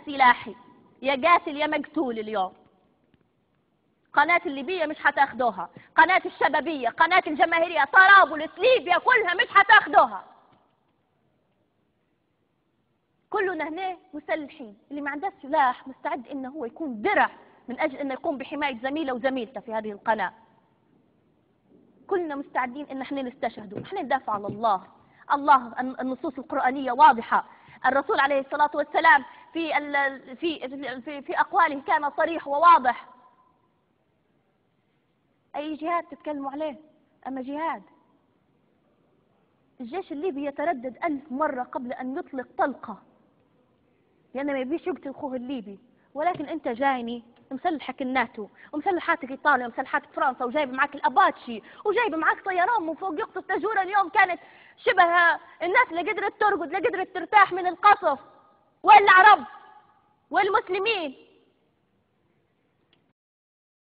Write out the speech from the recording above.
سلاحي، يا قاتل يا مقتول. اليوم قناة الليبية مش هتاخدوها، قناة الشبابية، قناة الجماهيرية، طرابلس، ليبيا كلها مش هتاخدوها. كلنا هنا مسلحين، اللي ما عندهش سلاح مستعد انه هو يكون درع من اجل انه يقوم بحماية زميله وزميلته في هذه القناة. كلنا مستعدين ان احنا نستشهدوا، احنا ندافع على الله. الله النصوص القرآنية واضحة، الرسول عليه الصلاة والسلام في أقواله كان صريح وواضح. أي جهاد تتكلموا عليه؟ أما جهاد الجيش الليبي يتردد 1000 مرة قبل أن يطلق طلقة، لأنه ما يبيش يقتل أخوه الليبي. ولكن أنت جايني مسلحك الناتو ومسلحاتك إيطاليا ومسلحاتك فرنسا، وجايب معك الأباتشي وجايب معك طيران من فوق يقصف تجورة. اليوم كانت شبه الناس اللي قدرت ترقد، اللي قدرت ترتاح من القصف. والعرب والمسلمين